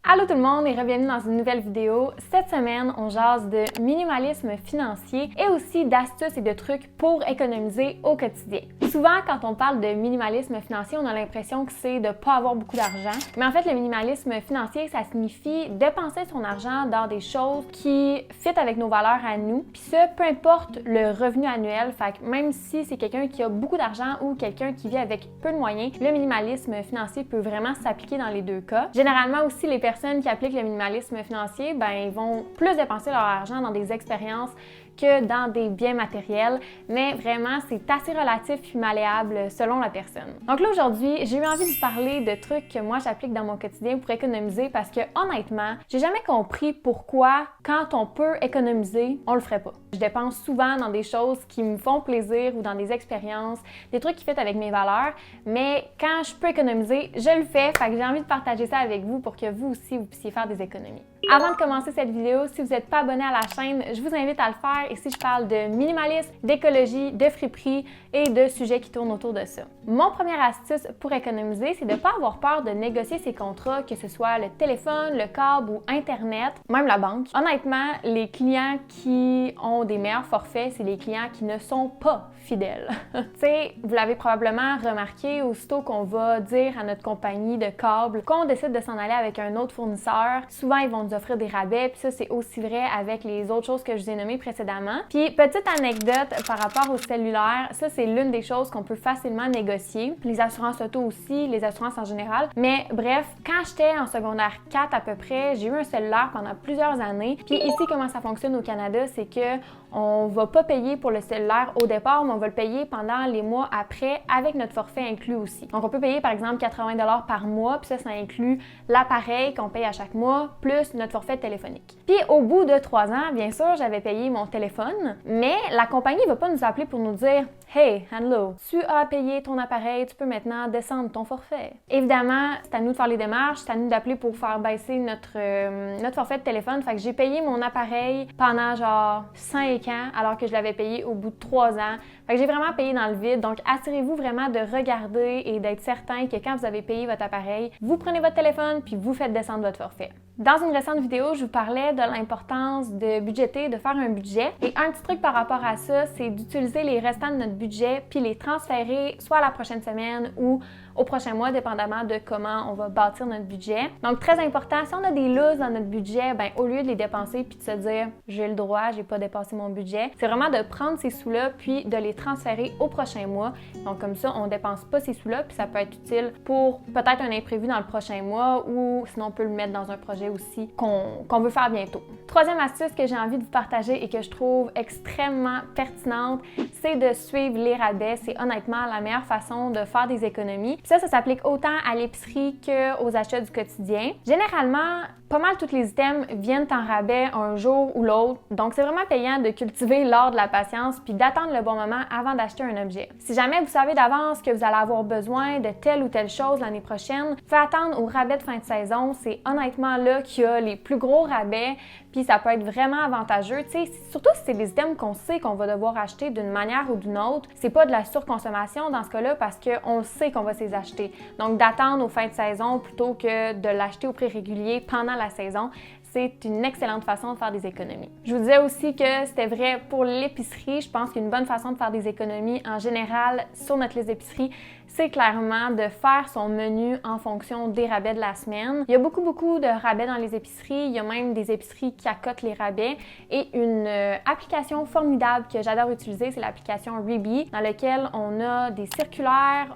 Allô tout le monde et bienvenue dans une nouvelle vidéo. Cette semaine, on jase de minimalisme financier et aussi d'astuces et de trucs pour économiser au quotidien. Souvent, quand on parle de minimalisme financier, on a l'impression que c'est de ne pas avoir beaucoup d'argent. Mais en fait, le minimalisme financier, ça signifie dépenser son argent dans des choses qui fit avec nos valeurs à nous. Puis ça, peu importe le revenu annuel. Fait que même si c'est quelqu'un qui a beaucoup d'argent ou quelqu'un qui vit avec peu de moyens, le minimalisme financier peut vraiment s'appliquer dans les deux cas. Généralement aussi, les personnes qui appliquent le minimalisme financier, ils vont plus dépenser leur argent dans des expériences que dans des biens matériels, mais vraiment, c'est assez relatif et malléable selon la personne. Donc là, aujourd'hui, j'ai eu envie de vous parler de trucs que moi, j'applique dans mon quotidien pour économiser parce que, honnêtement, j'ai jamais compris pourquoi, quand on peut économiser, on le ferait pas. Je dépense souvent dans des choses qui me font plaisir ou dans des expériences, des trucs qui fit avec mes valeurs, mais quand je peux économiser, je le fais, fait que j'ai envie de partager ça avec vous pour que vous aussi, vous puissiez faire des économies. Avant de commencer cette vidéo, si vous n'êtes pas abonné à la chaîne, je vous invite à le faire. Ici, je parle de minimalisme, d'écologie, de friperie et de sujets qui tournent autour de ça. Mon première astuce pour économiser, c'est de ne pas avoir peur de négocier ses contrats, que ce soit le téléphone, le câble ou Internet, même la banque. Honnêtement, les clients qui ont des meilleurs forfaits, c'est les clients qui ne sont pas fidèles. Tu sais, vous l'avez probablement remarqué, aussitôt qu'on va dire à notre compagnie de câble qu'on décide de s'en aller avec un autre fournisseur, souvent ils vont nous offrir des rabais, puis ça c'est aussi vrai avec les autres choses que je vous ai nommées précédemment. Puis petite anecdote par rapport au cellulaire, ça c'est l'une des choses qu'on peut facilement négocier. Les assurances auto aussi, les assurances en général. Mais bref, quand j'étais en secondaire 4 à peu près, j'ai eu un cellulaire pendant plusieurs années. Puis ici, comment ça fonctionne au Canada, c'est que on va pas payer pour le cellulaire au départ, mais on va le payer pendant les mois après avec notre forfait inclus aussi. Donc on peut payer par exemple 80 $ par mois, puis ça inclut l'appareil qu'on paye à chaque mois, plus notre forfait téléphonique. Puis au bout de 3 ans, bien sûr, j'avais payé mon téléphone, mais la compagnie ne va pas nous appeler pour nous dire « Hey, hello, tu as payé ton appareil, tu peux maintenant descendre ton forfait. » Évidemment, c'est à nous de faire les démarches, c'est à nous d'appeler pour faire baisser notre forfait de téléphone. Fait que j'ai payé mon appareil pendant genre 5 ans, alors que je l'avais payé au bout de 3 ans. Fait que j'ai vraiment payé dans le vide. Donc, assurez-vous vraiment de regarder et d'être certain que quand vous avez payé votre appareil, vous prenez votre téléphone puis vous faites descendre votre forfait. Dans une récente vidéo, je vous parlais de l'importance de budgéter, de faire un budget. Et un petit truc par rapport à ça, c'est d'utiliser les restants de notre budget puis les transférer soit à la prochaine semaine ou au prochain mois, dépendamment de comment on va bâtir notre budget. Donc, très important, si on a des looses dans notre budget, au lieu de les dépenser puis de se dire « j'ai le droit, j'ai pas dépassé mon budget », c'est vraiment de prendre ces sous-là puis de les transférer au prochain mois. Donc, comme ça, on dépense pas ces sous-là puis ça peut être utile pour peut-être un imprévu dans le prochain mois ou sinon on peut le mettre dans un projet aussi qu'on veut faire bientôt. Troisième astuce que j'ai envie de vous partager et que je trouve extrêmement pertinente, c'est de suivre les rabais. C'est honnêtement la meilleure façon de faire des économies. Puis ça s'applique autant à l'épicerie qu'aux achats du quotidien. Généralement, pas mal tous les items viennent en rabais un jour ou l'autre. Donc, c'est vraiment payant de cultiver l'art de la patience puis d'attendre le bon moment avant d'acheter un objet. Si jamais vous savez d'avance que vous allez avoir besoin de telle ou telle chose l'année prochaine, faites attendre au rabais de fin de saison. C'est honnêtement là qu'il y a les plus gros rabais puis ça peut être vraiment avantageux. Tu sais, surtout si c'est des items qu'on sait qu'on va devoir acheter d'une manière ou d'une autre. C'est pas de la surconsommation dans ce cas-là parce qu'on sait qu'on va se les acheter. Donc, d'attendre aux fins de saison plutôt que de l'acheter au prix régulier pendant la saison, c'est une excellente façon de faire des économies. Je vous disais aussi que c'était vrai pour l'épicerie. Je pense qu'une bonne façon de faire des économies en général sur notre liste d'épicerie, c'est clairement de faire son menu en fonction des rabais de la semaine. Il y a beaucoup de rabais dans les épiceries. Il y a même des épiceries qui accotent les rabais. Et une application formidable que j'adore utiliser, c'est l'application Reebee, dans laquelle on a des circulaires,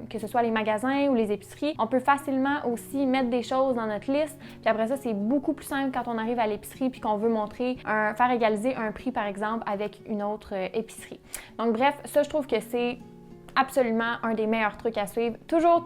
que ce soit les magasins ou les épiceries. On peut facilement aussi mettre des choses dans notre liste. Puis après ça, c'est beaucoup plus simple quand on arrive à l'épicerie puis qu'on veut faire égaliser un prix, par exemple, avec une autre épicerie. Donc bref, ça, je trouve que c'est absolument un des meilleurs trucs à suivre. Toujours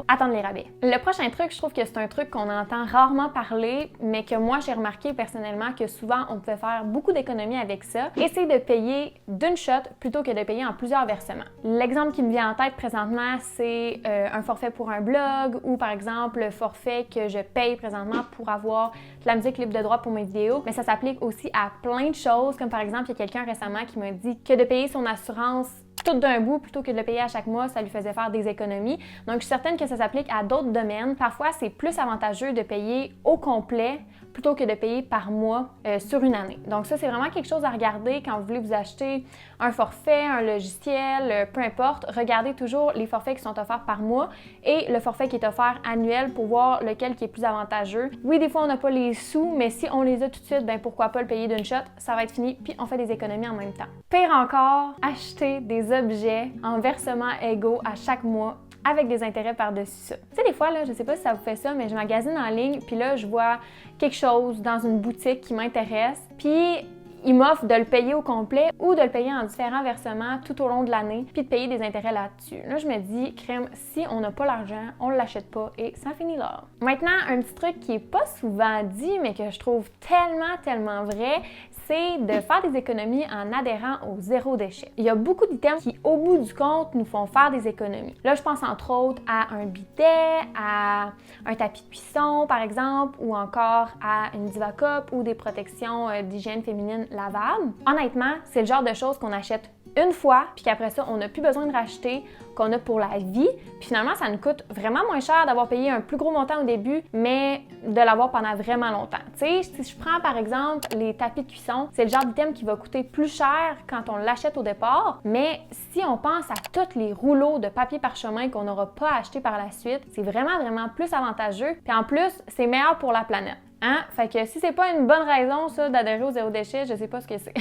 attendre les rabais. Le prochain truc, je trouve que c'est un truc qu'on entend rarement parler, mais que moi, j'ai remarqué personnellement que souvent, on peut faire beaucoup d'économies avec ça. Et c'est de payer d'une shot plutôt que de payer en plusieurs versements. L'exemple qui me vient en tête présentement, c'est un forfait pour un blog ou par exemple le forfait que je paye présentement pour avoir de la musique libre de droit pour mes vidéos. Mais ça s'applique aussi à plein de choses, comme par exemple, il y a quelqu'un récemment qui m'a dit que de payer son assurance tout d'un bout plutôt que de le payer à chaque mois, ça lui faisait faire des économies. Donc, je suis certaine que ça s'applique à d'autres domaines. Parfois, c'est plus avantageux de payer au complet plutôt que de payer par mois sur une année. Donc ça, c'est vraiment quelque chose à regarder quand vous voulez vous acheter un forfait, un logiciel, peu importe. Regardez toujours les forfaits qui sont offerts par mois et le forfait qui est offert annuel pour voir lequel qui est plus avantageux. Oui, des fois, on n'a pas les sous, mais si on les a tout de suite, ben pourquoi pas le payer d'une shot? Ça va être fini, puis on fait des économies en même temps. Pire encore, acheter des objets en versements égaux à chaque mois avec des intérêts par-dessus ça. Tu sais, des fois, là, je sais pas si ça vous fait ça, mais je magasine en ligne, puis là, je vois quelque chose dans une boutique qui m'intéresse, puis ils m'offrent de le payer au complet ou de le payer en différents versements tout au long de l'année, puis de payer des intérêts là-dessus. Là, je me dis, crème, si on n'a pas l'argent, on ne l'achète pas et ça finit là. Maintenant, un petit truc qui n'est pas souvent dit, mais que je trouve tellement vrai, c'est de faire des économies en adhérant au zéro déchet. Il y a beaucoup d'items qui, au bout du compte, nous font faire des économies. Là, je pense entre autres à un bidet, à un tapis de cuisson, par exemple, ou encore à une Diva Cup ou des protections d'hygiène féminine lavables. Honnêtement, c'est le genre de choses qu'on achète une fois, puis qu'après ça, on n'a plus besoin de racheter, qu'on a pour la vie. Puis finalement, ça nous coûte vraiment moins cher d'avoir payé un plus gros montant au début, mais de l'avoir pendant vraiment longtemps. Tu sais, si je prends par exemple les tapis de cuisson, c'est le genre d'item qui va coûter plus cher quand on l'achète au départ, mais si on pense à tous les rouleaux de papier parchemin qu'on n'aura pas acheté par la suite, c'est vraiment plus avantageux. Puis en plus, c'est meilleur pour la planète. Hein? Fait que si c'est pas une bonne raison, ça, d'adhérer au zéro déchet, je sais pas ce que c'est.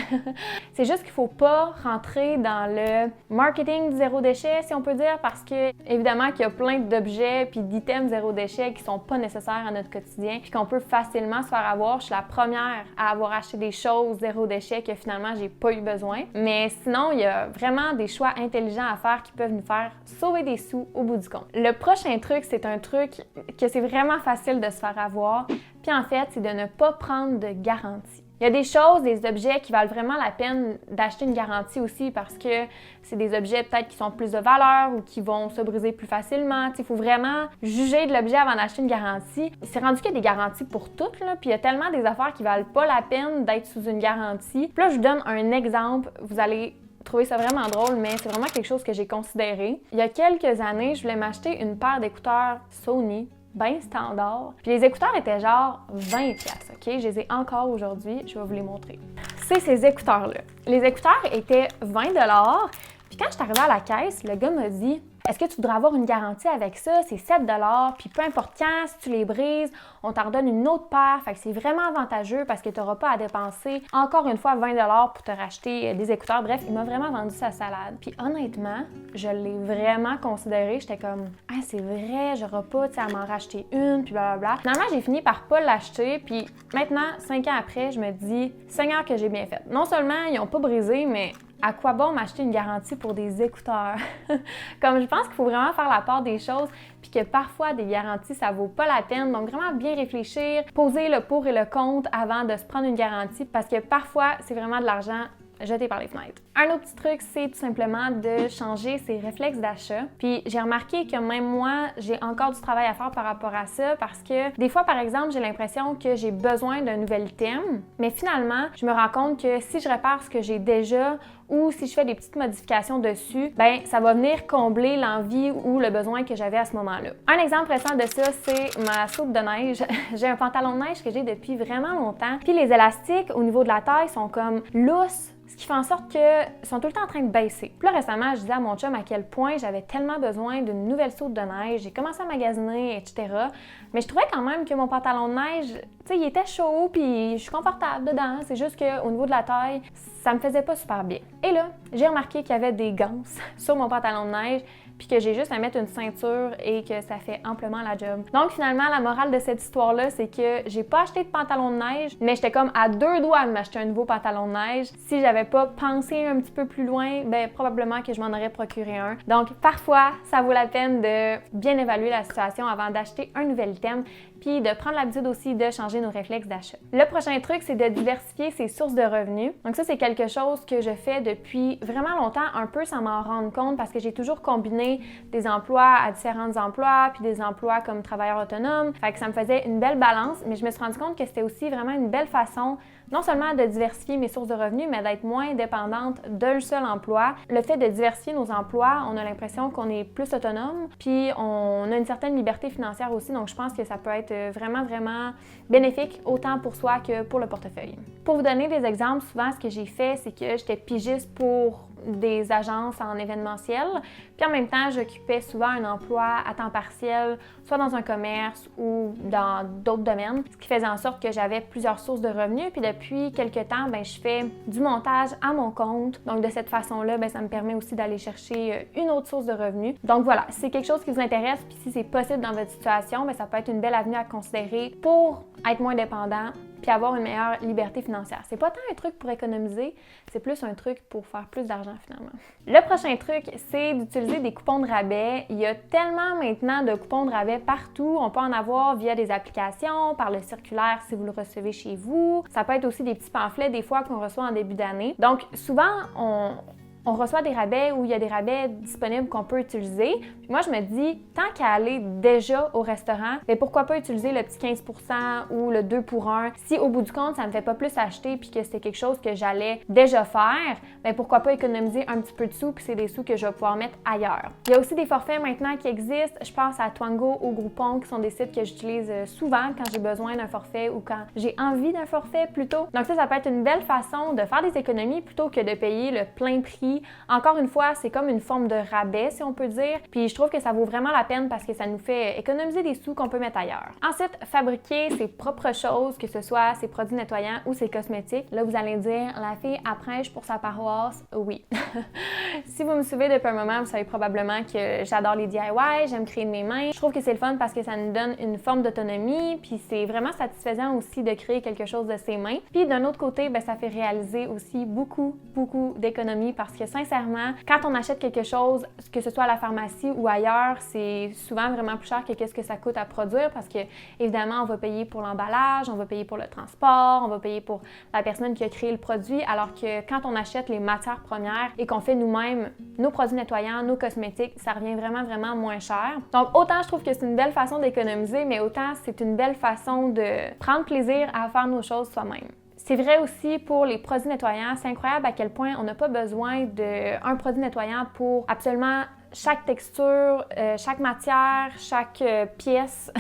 C'est juste qu'il faut pas rentrer dans le marketing du zéro déchet, si on peut dire, parce que, évidemment, qu'il y a plein d'objets puis d'items zéro déchet qui sont pas nécessaires à notre quotidien puis qu'on peut facilement se faire avoir. Je suis la première à avoir acheté des choses zéro déchet que finalement, j'ai pas eu besoin. Mais sinon, il y a vraiment des choix intelligents à faire qui peuvent nous faire sauver des sous au bout du compte. Le prochain truc, c'est un truc que c'est vraiment facile de se faire avoir. Puis en fait, c'est de ne pas prendre de garantie. Il y a des choses, des objets qui valent vraiment la peine d'acheter une garantie aussi parce que c'est des objets peut-être qui sont plus de valeur ou qui vont se briser plus facilement. Il faut vraiment juger de l'objet avant d'acheter une garantie. C'est rendu qu'il y a des garanties pour toutes, là, puis il y a tellement des affaires qui valent pas la peine d'être sous une garantie. Puis là, je vous donne un exemple. Vous allez trouver ça vraiment drôle, mais c'est vraiment quelque chose que j'ai considéré. Il y a quelques années, je voulais m'acheter une paire d'écouteurs Sony bien standard. Puis les écouteurs étaient genre 20$, OK? Je les ai encore aujourd'hui, je vais vous les montrer. C'est ces écouteurs-là. Les écouteurs étaient 20$, puis quand je suis arrivée à la caisse, le gars m'a dit « Est-ce que tu voudrais avoir une garantie avec ça? C'est 7$, puis peu importe quand, si tu les brises, on t'en redonne une autre paire. » Fait que c'est vraiment avantageux parce que tu n'auras pas à dépenser encore une fois 20$ pour te racheter des écouteurs. Bref, il m'a vraiment vendu sa salade. Puis honnêtement, je l'ai vraiment considéré. J'étais comme « Ah, c'est vrai, j'aurai pas à m'en racheter une, puis blablabla. » Finalement, j'ai fini par pas l'acheter. Puis maintenant, 5 ans après, je me dis « Seigneur que j'ai bien fait. » Non seulement ils n'ont pas brisé, mais à quoi bon m'acheter une garantie pour des écouteurs? Comme je pense qu'il faut vraiment faire la part des choses, puis que parfois des garanties, ça vaut pas la peine. Donc vraiment bien réfléchir, poser le pour et le contre avant de se prendre une garantie, parce que parfois, c'est vraiment de l'argent jeté par les fenêtres. Un autre petit truc, c'est tout simplement de changer ses réflexes d'achat. Puis j'ai remarqué que même moi, j'ai encore du travail à faire par rapport à ça parce que des fois, par exemple, j'ai l'impression que j'ai besoin d'un nouvel item, mais finalement, je me rends compte que si je répare ce que j'ai déjà ou si je fais des petites modifications dessus, ben ça va venir combler l'envie ou le besoin que j'avais à ce moment-là. Un exemple récent de ça, c'est ma soupe de neige. J'ai un pantalon de neige que j'ai depuis vraiment longtemps, puis les élastiques au niveau de la taille sont comme lousses, ce qui fait en sorte qu'ils sont tout le temps en train de baisser. Puis là, récemment, je disais à mon chum à quel point j'avais tellement besoin d'une nouvelle soupe de neige. J'ai commencé à magasiner, etc. Mais je trouvais quand même que mon pantalon de neige, tu sais, il était chaud, puis je suis confortable dedans. C'est juste qu'au niveau de la taille, ça me faisait pas super bien. Et là, j'ai remarqué qu'il y avait des ganses sur mon pantalon de neige, puis que j'ai juste à mettre une ceinture et que ça fait amplement la job. Donc finalement, la morale de cette histoire-là, c'est que j'ai pas acheté de pantalon de neige, mais j'étais comme à 2 doigts de m'acheter un nouveau pantalon de neige. Si j'avais pas pensé un petit peu plus loin, ben probablement que je m'en aurais procuré un. Donc parfois, ça vaut la peine de bien évaluer la situation avant d'acheter un nouvel item puis de prendre l'habitude aussi de changer nos réflexes d'achat. Le prochain truc, c'est de diversifier ses sources de revenus. Donc ça, c'est quelque chose que je fais depuis vraiment longtemps, un peu sans m'en rendre compte parce que j'ai toujours combiné des emplois à différents emplois, puis des emplois comme travailleur autonome. Fait que ça me faisait une belle balance, mais je me suis rendu compte que c'était aussi vraiment une belle façon non seulement de diversifier mes sources de revenus, mais d'être moins dépendante d'un seul emploi. Le fait de diversifier nos emplois, on a l'impression qu'on est plus autonome, puis on a une certaine liberté financière aussi, donc je pense que ça peut être vraiment, vraiment bénéfique, autant pour soi que pour le portefeuille. Pour vous donner des exemples, souvent ce que j'ai fait, c'est que j'étais pigiste pour des agences en événementiel, puis en même temps, j'occupais souvent un emploi à temps partiel, soit dans un commerce ou dans d'autres domaines, ce qui faisait en sorte que j'avais plusieurs sources de revenus, puis depuis quelques temps, je fais du montage à mon compte, donc de cette façon-là, ça me permet aussi d'aller chercher une autre source de revenus. Donc voilà, si c'est quelque chose qui vous intéresse, puis si c'est possible dans votre situation, ça peut être une belle avenue à considérer pour être moins dépendant, puis avoir une meilleure liberté financière. C'est pas tant un truc pour économiser, c'est plus un truc pour faire plus d'argent finalement. Le prochain truc, c'est d'utiliser des coupons de rabais. Il y a tellement maintenant de coupons de rabais partout. On peut en avoir via des applications, par le circulaire si vous le recevez chez vous. Ça peut être aussi des petits pamphlets des fois qu'on reçoit en début d'année. Donc souvent, on reçoit des rabais ou il y a des rabais disponibles qu'on peut utiliser. Puis moi, je me dis, tant qu'à aller déjà au restaurant, pourquoi pas utiliser le petit 15 % ou le 2 pour 1? Si au bout du compte, ça ne me fait pas plus acheter puis que c'est quelque chose que j'allais déjà faire, pourquoi pas économiser un petit peu de sous puis c'est des sous que je vais pouvoir mettre ailleurs. Il y a aussi des forfaits maintenant qui existent. Je pense à Twango ou Groupon qui sont des sites que j'utilise souvent quand j'ai besoin d'un forfait ou quand j'ai envie d'un forfait plutôt. Donc ça peut être une belle façon de faire des économies plutôt que de payer le plein prix. Encore une fois, c'est comme une forme de rabais, si on peut dire. Puis je trouve que ça vaut vraiment la peine parce que ça nous fait économiser des sous qu'on peut mettre ailleurs. Ensuite, fabriquer ses propres choses, que ce soit ses produits nettoyants ou ses cosmétiques. Là, vous allez dire, la fille, elle prêche pour sa paroisse. Oui. Si vous me suivez depuis un moment, vous savez probablement que j'adore les DIY, j'aime créer de mes mains. Je trouve que c'est le fun parce que ça nous donne une forme d'autonomie, puis c'est vraiment satisfaisant aussi de créer quelque chose de ses mains. Puis d'un autre côté, ça fait réaliser aussi beaucoup d'économies parce que sincèrement, quand on achète quelque chose, que ce soit à la pharmacie ou ailleurs, c'est souvent vraiment plus cher que ce que ça coûte à produire parce que, évidemment, on va payer pour l'emballage, on va payer pour le transport, on va payer pour la personne qui a créé le produit, alors que quand on achète les matières premières et qu'on fait nous-mêmes nos produits nettoyants, nos cosmétiques, ça revient vraiment moins cher. Donc, autant je trouve que c'est une belle façon d'économiser, mais autant c'est une belle façon de prendre plaisir à faire nos choses soi-même. C'est vrai aussi pour les produits nettoyants. C'est incroyable à quel point on n'a pas besoin d'un produit nettoyant pour absolument chaque texture, chaque matière, chaque pièce.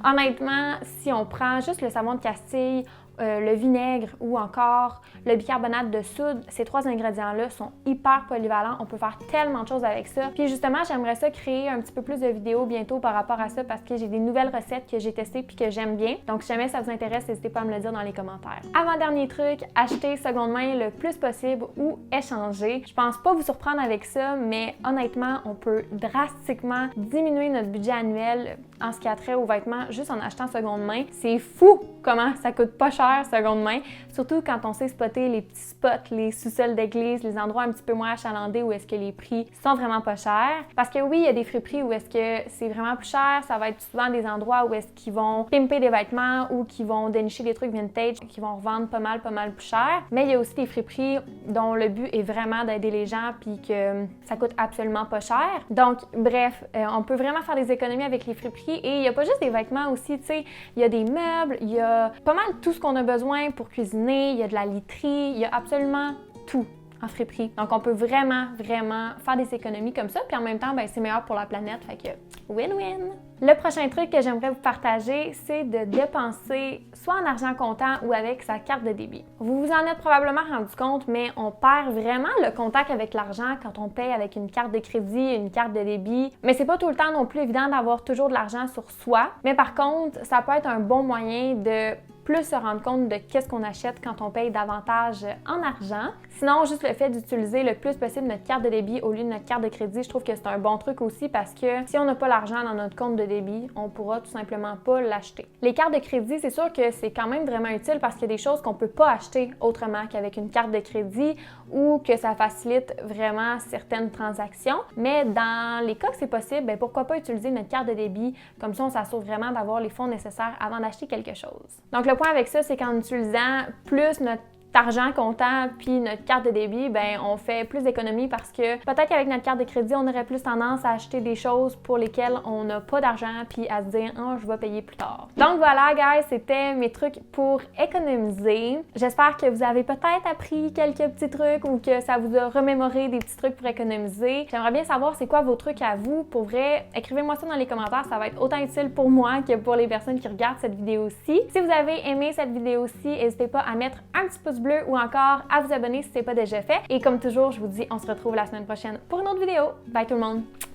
Honnêtement, si on prend juste le savon de Castille, le vinaigre ou encore le bicarbonate de soude, ces 3 ingrédients-là sont hyper polyvalents. On peut faire tellement de choses avec ça. Puis justement, j'aimerais ça créer un petit peu plus de vidéos bientôt par rapport à ça parce que j'ai des nouvelles recettes que j'ai testées puis que j'aime bien. Donc si jamais ça vous intéresse, n'hésitez pas à me le dire dans les commentaires. Avant-dernier truc, acheter seconde main le plus possible ou échanger. Je pense pas vous surprendre avec ça, mais honnêtement, on peut drastiquement diminuer notre budget annuel en ce qui a trait aux vêtements juste en achetant seconde main. C'est fou comment ça coûte pas cher seconde main, surtout quand on sait spotter les petits spots, les sous-sols d'église, les endroits un petit peu moins achalandés où est-ce que les prix sont vraiment pas chers. Parce que oui, il y a des friperies où est-ce que c'est vraiment plus cher, ça va être souvent des endroits où est-ce qu'ils vont pimper des vêtements ou qui vont dénicher des trucs vintage qui vont revendre pas mal plus cher. Mais il y a aussi des friperies dont le but est vraiment d'aider les gens puis que ça coûte absolument pas cher. Donc bref, on peut vraiment faire des économies avec les friperies et il y a pas juste des vêtements aussi, tu sais, il y a des meubles, il y a pas mal tout ce qu'on a besoin pour cuisiner, il y a de la literie, il y a absolument tout en friperie. Donc on peut vraiment faire des économies comme ça, puis en même temps, c'est meilleur pour la planète, fait que win-win! Le prochain truc que j'aimerais vous partager, c'est de dépenser soit en argent comptant ou avec sa carte de débit. Vous vous en êtes probablement rendu compte, mais on perd vraiment le contact avec l'argent quand on paye avec une carte de crédit, une carte de débit. Mais c'est pas tout le temps non plus évident d'avoir toujours de l'argent sur soi. Mais par contre, ça peut être un bon moyen de plus se rendre compte de qu'est-ce qu'on achète quand on paye davantage en argent. Sinon, juste le fait d'utiliser le plus possible notre carte de débit au lieu de notre carte de crédit, je trouve que c'est un bon truc aussi parce que si on n'a pas l'argent dans notre compte de débit, on pourra tout simplement pas l'acheter. Les cartes de crédit, c'est sûr que c'est quand même vraiment utile parce qu'il y a des choses qu'on peut pas acheter autrement qu'avec une carte de crédit ou que ça facilite vraiment certaines transactions. Mais dans les cas que c'est possible, bien, pourquoi pas utiliser notre carte de débit? Comme ça, on s'assure vraiment d'avoir les fonds nécessaires avant d'acheter quelque chose. Donc le point avec ça, c'est qu'en utilisant plus notre argent comptant puis notre carte de débit, ben on fait plus d'économies parce que peut-être qu'avec notre carte de crédit, on aurait plus tendance à acheter des choses pour lesquelles on n'a pas d'argent puis à se dire « Oh, je vais payer plus tard ». Donc voilà, guys, c'était mes trucs pour économiser. J'espère que vous avez peut-être appris quelques petits trucs ou que ça vous a remémoré des petits trucs pour économiser. J'aimerais bien savoir c'est quoi vos trucs à vous. Pour vrai, écrivez-moi ça dans les commentaires, ça va être autant utile pour moi que pour les personnes qui regardent cette vidéo-ci. Si vous avez aimé cette vidéo-ci, n'hésitez pas à mettre un petit pouce bleu ou encore à vous abonner si ce n'est pas déjà fait. Et comme toujours, je vous dis, on se retrouve la semaine prochaine pour une autre vidéo. Bye tout le monde!